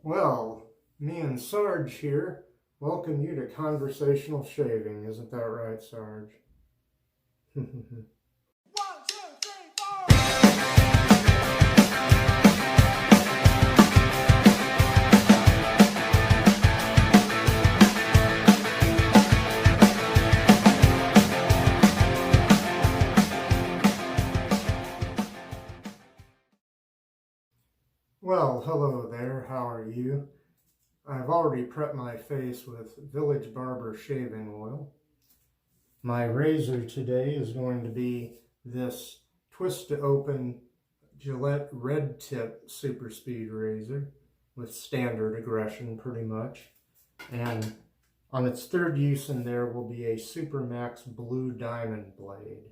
Well, me and Sarge here welcome you to Conversational Shaving. Isn't that right, Sarge? 1, 2, 3, 4. Well, hello there. How are you? I've already prepped my face with Village Barber shaving oil. My razor today is going to be this twist to open Gillette Red Tip super speed razor with standard aggression pretty much. And on its third use in there will be a Supermax Blue Diamond blade.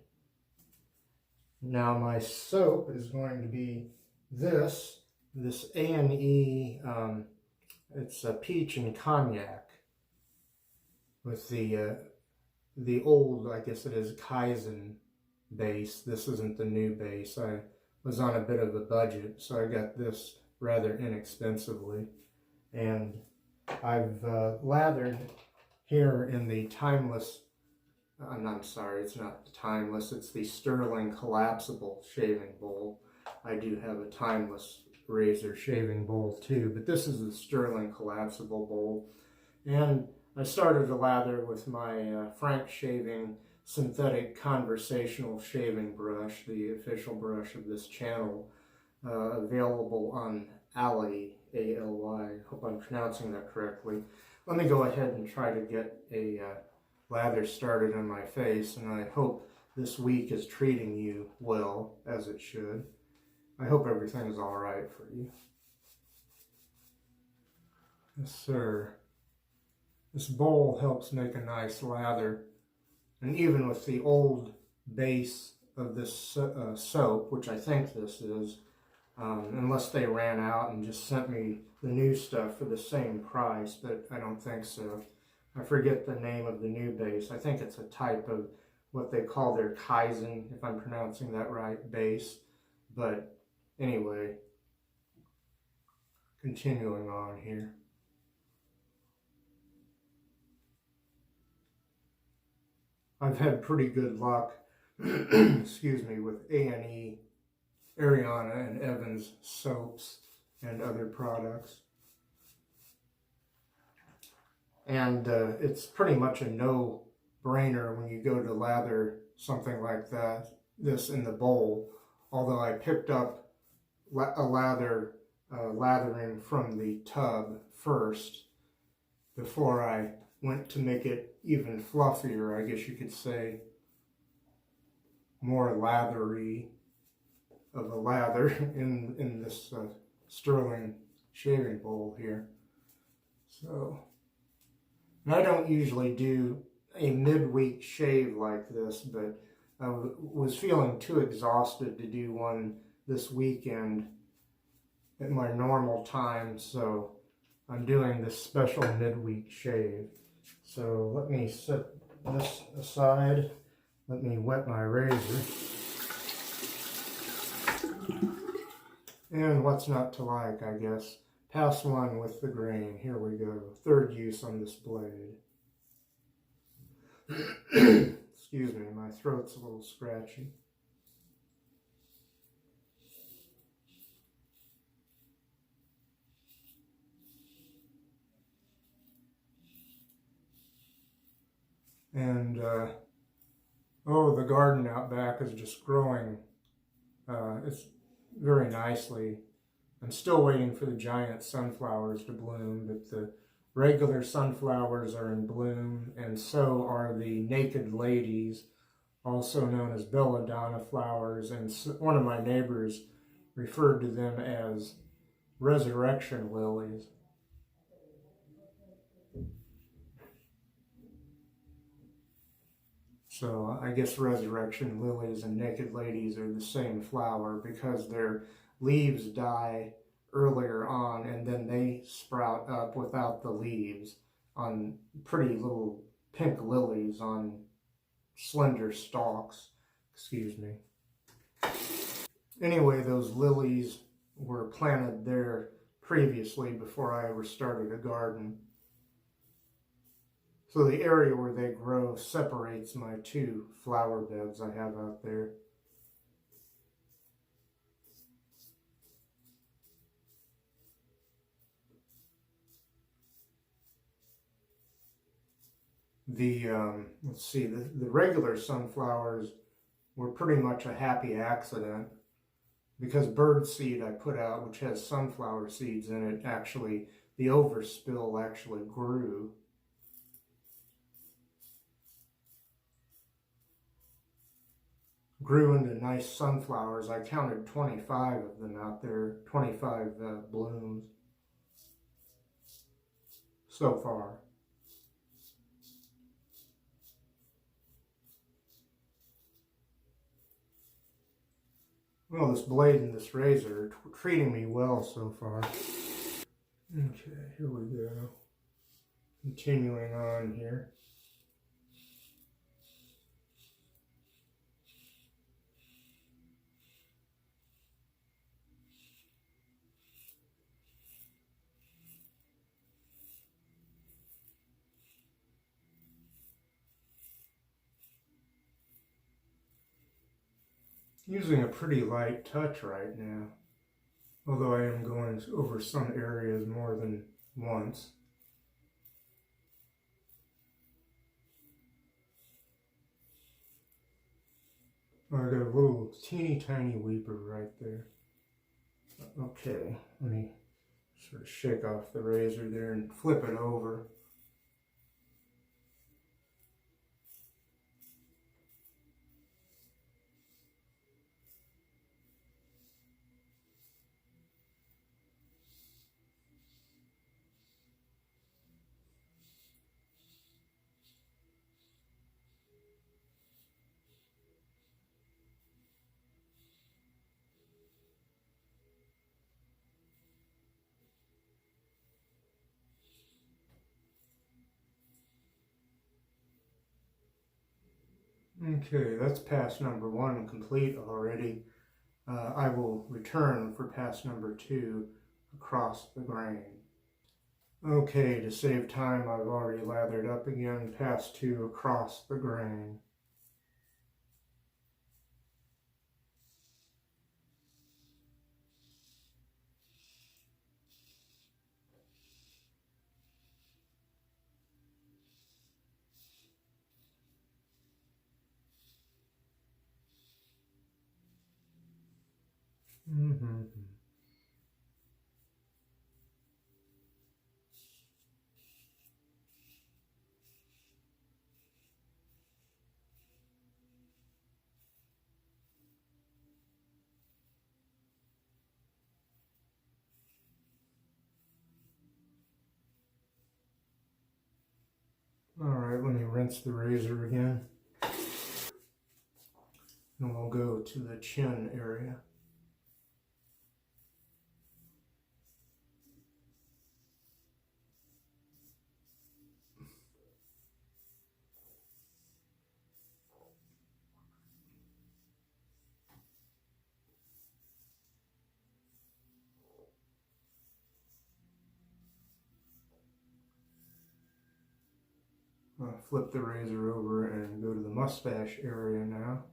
Now my soap is going to be this A&E, it's a peach and cognac with the old, I guess it is, Kaizen base. This isn't the new base. I was on a bit of a budget, so I got this rather inexpensively. And I've lathered here in the timeless, I'm sorry, it's not timeless, it's the Stirling collapsible shaving bowl. I do have a timeless razor shaving bowl too, but this is the Stirling collapsible bowl. And I started to lather with my Frank Shaving synthetic conversational shaving brush, the official brush of this channel, available on Ally, A-L-Y. Hope I'm pronouncing that correctly. Let me go ahead and try to get a lather started on my face, and I hope this week is treating you well, as it should. I hope everything's all right for you. Yes, sir. This bowl helps make a nice lather, and even with the old base of this soap, which I think this is, unless they ran out and just sent me the new stuff for the same price, but I don't think so. I forget the name of the new base. I think it's a type of what they call their Kaizen, if I'm pronouncing that right, base. But anyway, continuing on here. I've had pretty good luck, excuse me, with A&E, Ariana and Evans soaps and other products. And it's pretty much a no-brainer when you go to lather something like this in the bowl. Although I picked up a lathering from the tub first before I went to make it even fluffier, I guess you could say, more lathery of a lather in this Stirling shaving bowl here. So, and I don't usually do a midweek shave like this, but I was feeling too exhausted to do one this weekend at my normal time, so I'm doing this special midweek shave. So let me set this aside. Let me wet my razor. And what's not to like, I guess? Pass one with the grain. Here we go. Third use on this blade. Excuse me, my throat's a little scratchy. And, oh, the garden out back is just growing. It's very nicely. I'm still waiting for the giant sunflowers to bloom, but the regular sunflowers are in bloom, and so are the naked ladies, also known as belladonna flowers, and one of my neighbors referred to them as resurrection lilies. So I guess resurrection lilies and naked ladies are the same flower because their leaves die earlier on and then they sprout up without the leaves on pretty little pink lilies on slender stalks. Excuse me. Anyway, those lilies were planted there previously before I ever started a garden. So the area where they grow separates my two flower beds I have out there. Let's see, the regular sunflowers were pretty much a happy accident because bird seed I put out, which has sunflower seeds in it, actually, the overspill actually grew. Grew into nice sunflowers. I counted 25 of them out there, 25 blooms so far. Well, this blade and this razor are treating me well so far. Okay, here we go. Continuing on here. Using a pretty light touch right now, although I am going over some areas more than once. I got a little teeny tiny weeper right there. Okay, let me sort of shake off the razor there and flip it over. Okay, that's pass number 1 complete already. I will return for pass number 2 across the grain. Okay, to save time, I've already lathered up again, pass 2 across the grain. Alright, let me rinse the razor again. And we'll go to the chin area. Flip the razor over and go to the mustache area now.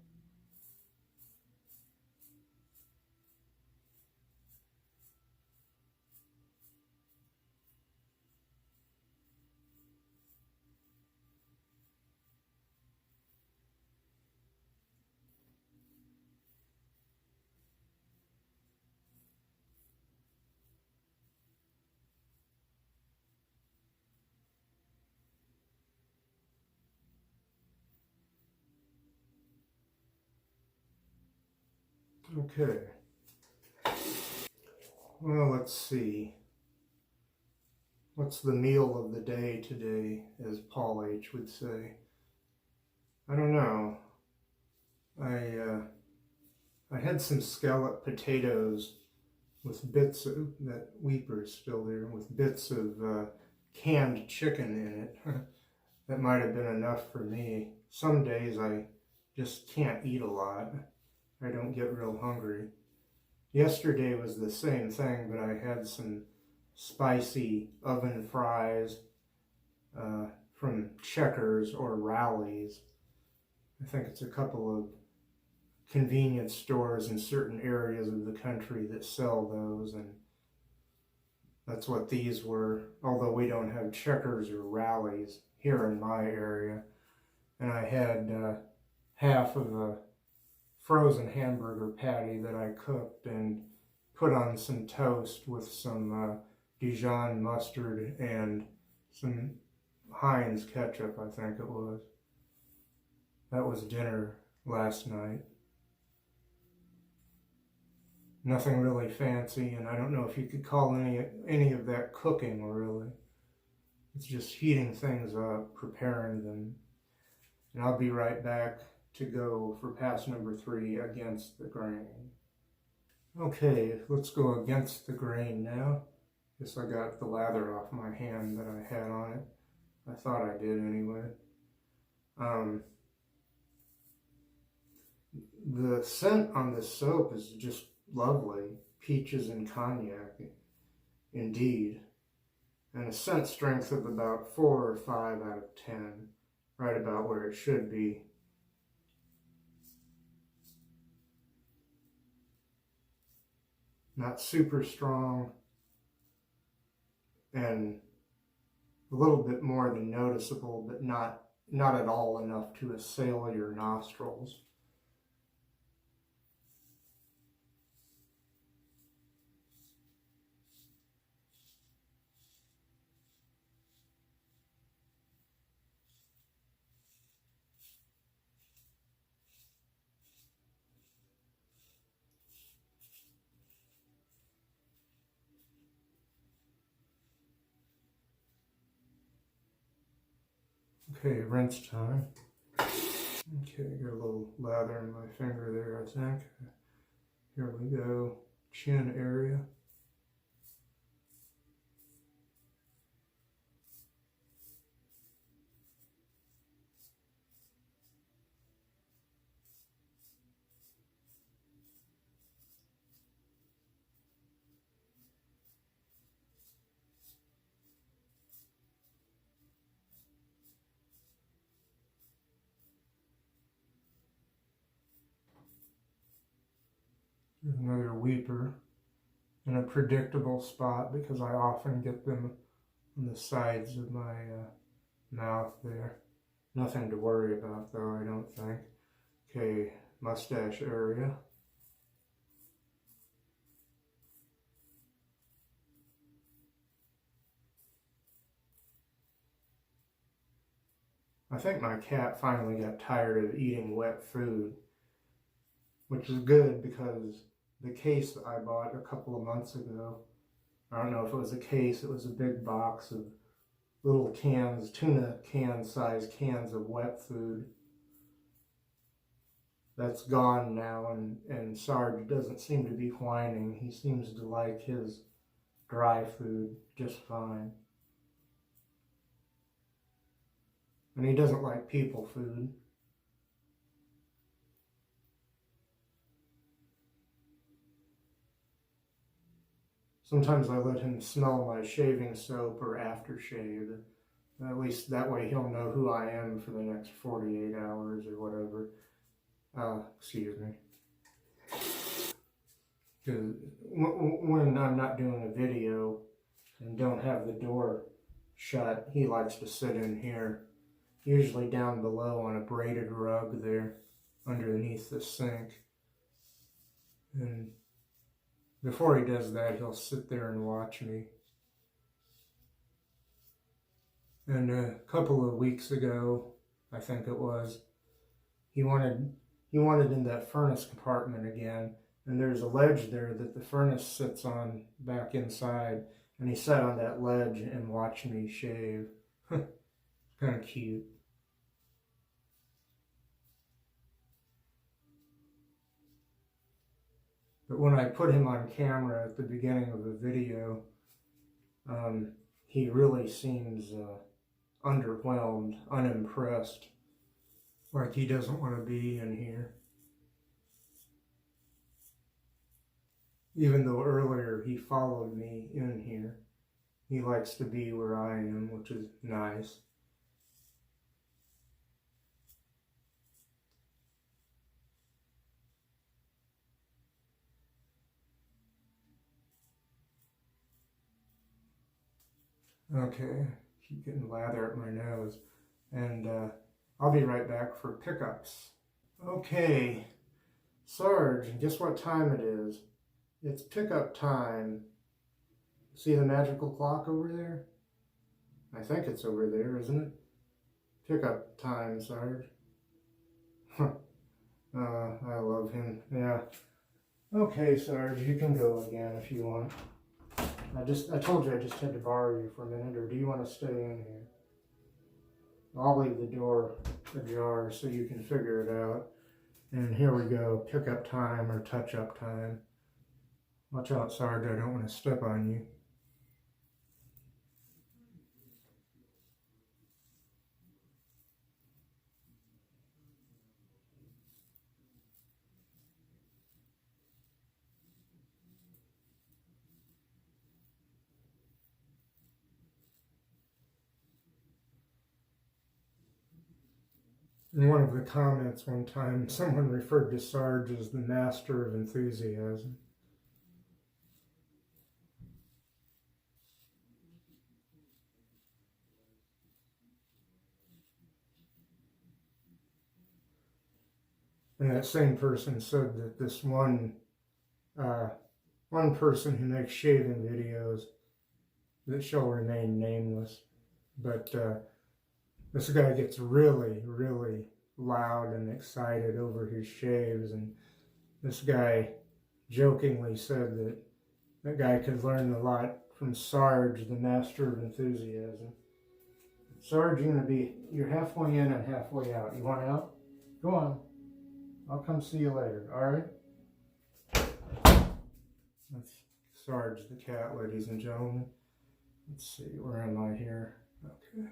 Okay. Well, let's see. What's the meal of the day today, as Paul H. would say? I don't know. I had some scalloped potatoes with bits of, that weeper is still there, with bits of canned chicken in it. That might have been enough for me. Some days I just can't eat a lot. I don't get real hungry. Yesterday was the same thing, but I had some spicy oven fries from Checkers or Rally's. I think it's a couple of convenience stores in certain areas of the country that sell those, and that's what these were, although we don't have Checkers or Rally's here in my area. And I had half of a frozen hamburger patty that I cooked and put on some toast with some Dijon mustard and some Heinz ketchup, I think it was. That was dinner last night. Nothing really fancy, and I don't know if you could call any of that cooking, really. It's just heating things up, preparing them. And I'll be right back to go for pass number 3, against the grain. Okay, let's go against the grain now. Guess I got the lather off my hand that I had on it. I thought I did anyway. The scent on this soap is just lovely. Peaches and cognac, indeed. And a scent strength of about 4 or 5 out of 10. Right about where it should be. Not super strong, and a little bit more than noticeable, but not at all enough to assail your nostrils. Okay, rinse time. Okay, got a little lather in my finger there, I think. Here we go. Chin area. There's another weeper in a predictable spot because I often get them on the sides of my mouth there. Nothing to worry about though, I don't think. Okay, mustache area. I think my cat finally got tired of eating wet food, which is good because the case that I bought a couple of months ago, I don't know if it was a case, it was a big box of little cans, tuna can size cans of wet food. That's gone now, and Sarge doesn't seem to be whining. He seems to like his dry food just fine. And he doesn't like people food. Sometimes I let him smell my shaving soap or aftershave. At least that way he'll know who I am for the next 48 hours or whatever. Excuse me. Because when I'm not doing a video and don't have the door shut, he likes to sit in here. Usually down below on a braided rug there underneath the sink. And before he does that, he'll sit there and watch me. And a couple of weeks ago, I think it was, he wanted in that furnace compartment again, and there's a ledge there that the furnace sits on back inside, and he sat on that ledge and watched me shave. Kind of cute. But when I put him on camera at the beginning of the video, he really seems underwhelmed, unimpressed, like he doesn't want to be in here. Even though earlier he followed me in here. He likes to be where I am, which is nice. Okay, keep getting lather at my nose. And I'll be right back for pickups. Okay, Sarge, guess what time it is? It's pickup time. See the magical clock over there? I think it's over there, isn't it? Pickup time, Sarge. I love him. Yeah. Okay, Sarge, you can go again if you want. I told you I just had to borrow you for a minute, or do you want to stay in here? I'll leave the door ajar so you can figure it out. And here we go, pickup time or touch-up time. Watch out, Sarge, I don't want to step on you. In one of the comments one time, someone referred to Sarge as the master of enthusiasm. And that same person said that this one person who makes shaving videos that shall remain nameless, but this guy gets really, really loud and excited over his shaves, and this guy jokingly said that that guy could learn a lot from Sarge, the master of enthusiasm. Sarge, you're halfway in and halfway out. You want out? Go on. I'll come see you later, all right? That's Sarge the cat, ladies and gentlemen. Let's see, where am I here? Okay.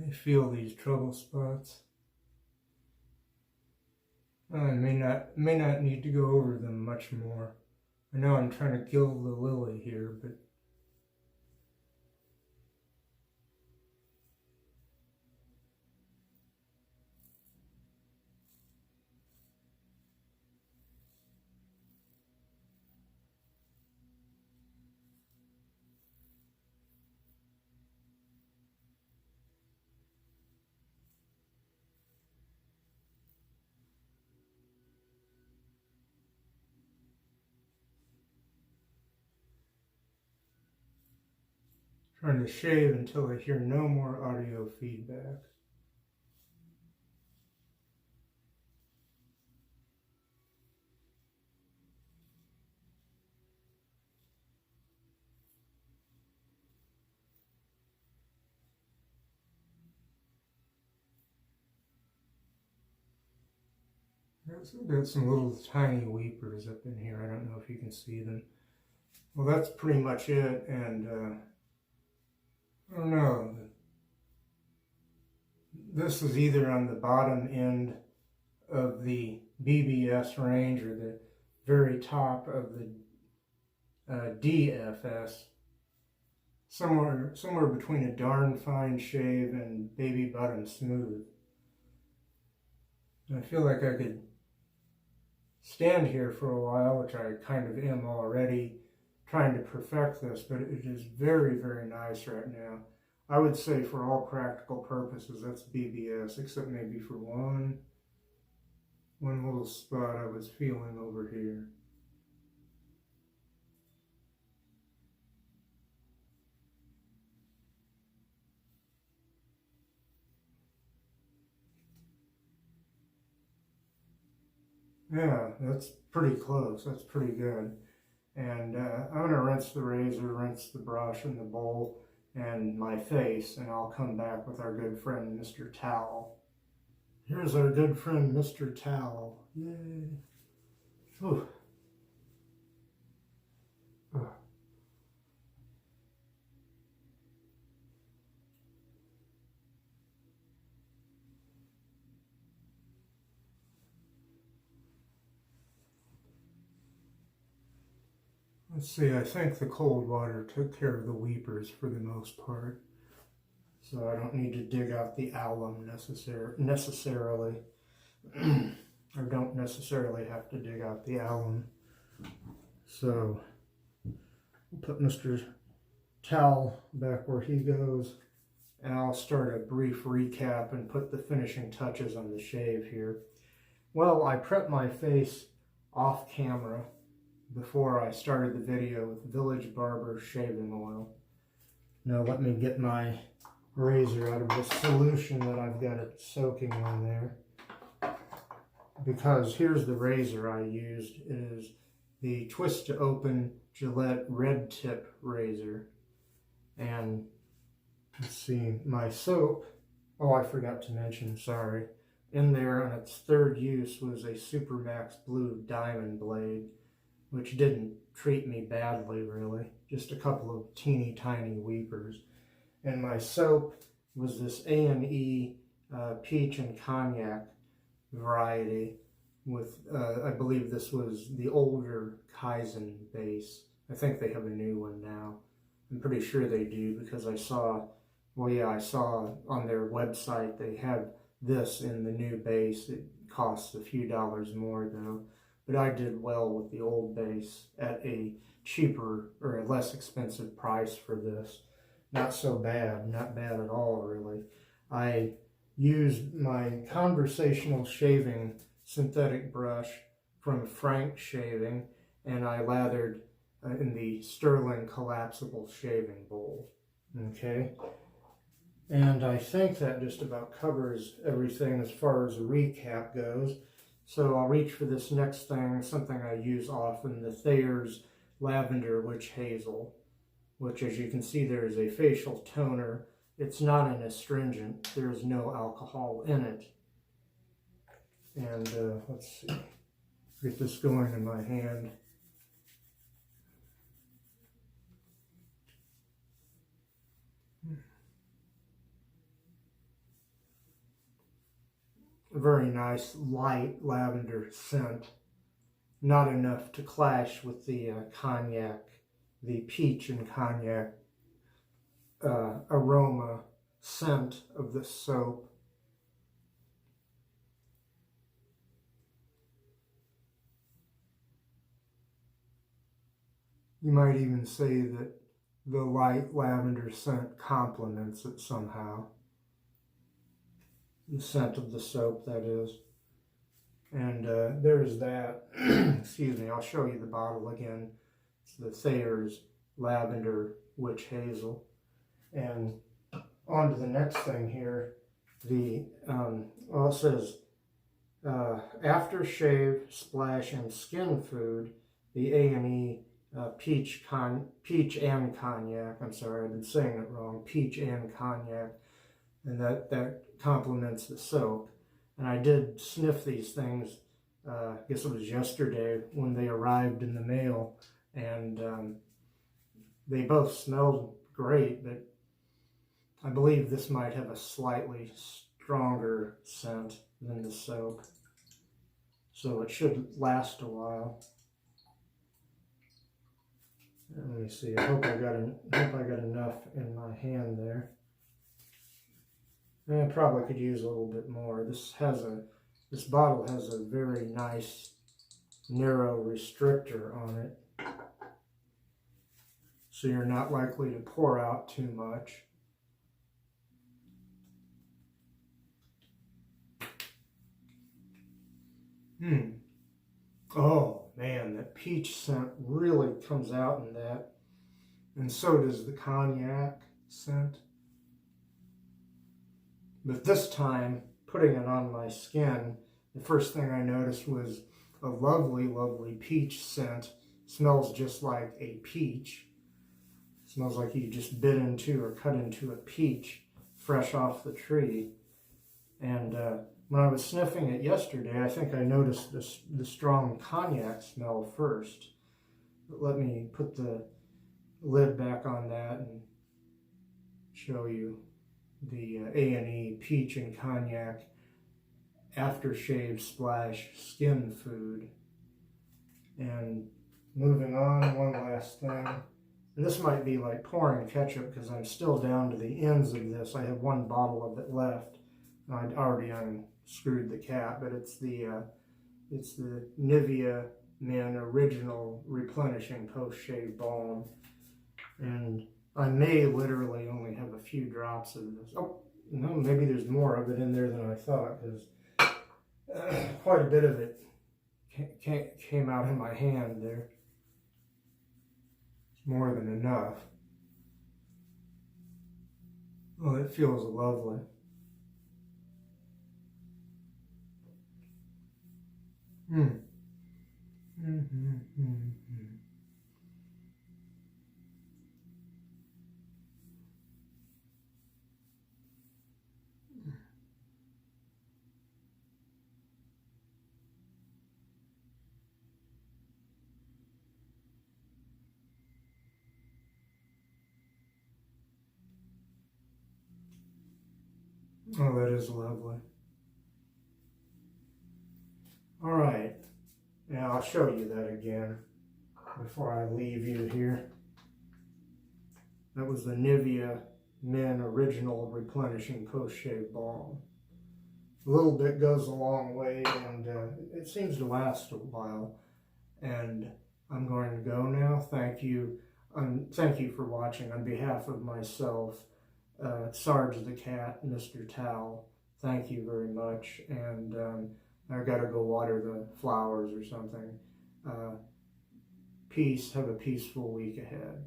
I feel these trouble spots. I may not need to go over them much more. I know I'm trying to gild the lily here, but trying to shave until I hear no more audio feedback. Got some little tiny weepers up in here. I don't know if you can see them. Well, that's pretty much it, and I don't know. This is either on the bottom end of the BBS range or the very top of the DFS. Somewhere between a darn fine shave and baby bottom smooth. And I feel like I could stand here for a while, which I kind of am already, trying to perfect this, but it is very, very nice right now. I would say for all practical purposes, that's BBS, except maybe for one, one little spot I was feeling over here. Yeah, that's pretty close. That's pretty good. And I'm going to rinse the razor, rinse the brush and the bowl and my face, and I'll come back with our good friend Mr. Towel. Here's our good friend Mr. Towel. Yay. Whew. Let's see, I think the cold water took care of the weepers for the most part. So I don't need to dig out the alum necessarily. Or don't necessarily have to dig out the alum. So we'll put Mr. Towel back where he goes. And I'll start a brief recap and put the finishing touches on the shave here. Well, I prepped my face off camera before I started the video with Village Barber shaving oil. Now let me get my razor out of the solution that I've got it soaking in there. Because here's the razor I used. It is the Twist to Open Gillette Red Tip razor. And let's see, my soap, oh I forgot to mention, sorry. In there on its third use was a Supermax Blue Diamond blade, which didn't treat me badly really, just a couple of teeny tiny weepers. And my soap was this A&E Peach and Cognac variety with, I believe this was the older Kaizen base. I think they have a new one now. I'm pretty sure they do because I saw, well yeah, I saw on their website they have this in the new base. It costs a few dollars more though. But I did well with the old base at a cheaper or a less expensive price for this. Not so bad, not bad at all really. I used my Conversational Shaving synthetic brush from Frank Shaving, and I lathered in the Stirling collapsible shaving bowl. Okay, and I think that just about covers everything as far as a recap goes. So I'll reach for this next thing, something I use often, the Thayers Lavender Witch Hazel, which as you can see there is a facial toner. It's not an astringent, there is no alcohol in it. And let's see, get this going in my hand. A very nice light lavender scent. Not enough to clash with the cognac, the peach and cognac aroma scent of the soap. You might even say that the light lavender scent complements it somehow. The scent of the soap, that is. And there's that. Excuse me, I'll show you the bottle again. It's the Thayers Lavender Witch Hazel. And on to the next thing here. The, well, it says Aftershave Splash and Skin Food, the A&E Peach and Cognac. I'm sorry, I've been saying it wrong. Peach and Cognac. And that complements the soap. And I did sniff these things, I guess it was yesterday when they arrived in the mail, and they both smelled great, but I believe this might have a slightly stronger scent than the soap, so it should last a while. And let me see, I hope I got enough in my hand there. I probably could use a little bit more. This bottle has a very nice narrow restrictor on it, so you're not likely to pour out too much. Oh man, that peach scent really comes out in that. And so does the cognac scent. But this time, putting it on my skin, the first thing I noticed was a lovely, lovely peach scent. Smells just like a peach. Smells like you just bit into or cut into a peach fresh off the tree. And when I was sniffing it yesterday, I think I noticed the strong cognac smell first. But let me put the lid back on that and show you the A&E Peach and Cognac Aftershave Splash Skin Food. And moving on, one last thing. And this might be like pouring ketchup because I'm still down to the ends of this. I have one bottle of it left. I'd already unscrewed the cap, but it's the Nivea Men Original Replenishing Post-Shave Balm. And I may literally only have a few drops of this. Oh, no, maybe there's more of it in there than I thought, because quite a bit of it came out in my hand there. It's more than enough. Oh, it feels lovely. Oh, that is lovely. All right. Now I'll show you that again before I leave you here. That was the Nivea Men Original Replenishing Post-Shave Balm. A little bit goes a long way, and it seems to last a while. And I'm going to go now. Thank you. Thank you for watching. On behalf of myself, Sarge the cat, Mr. Towel, thank you very much. And I've got to go water the flowers or something. Peace. Have a peaceful week ahead.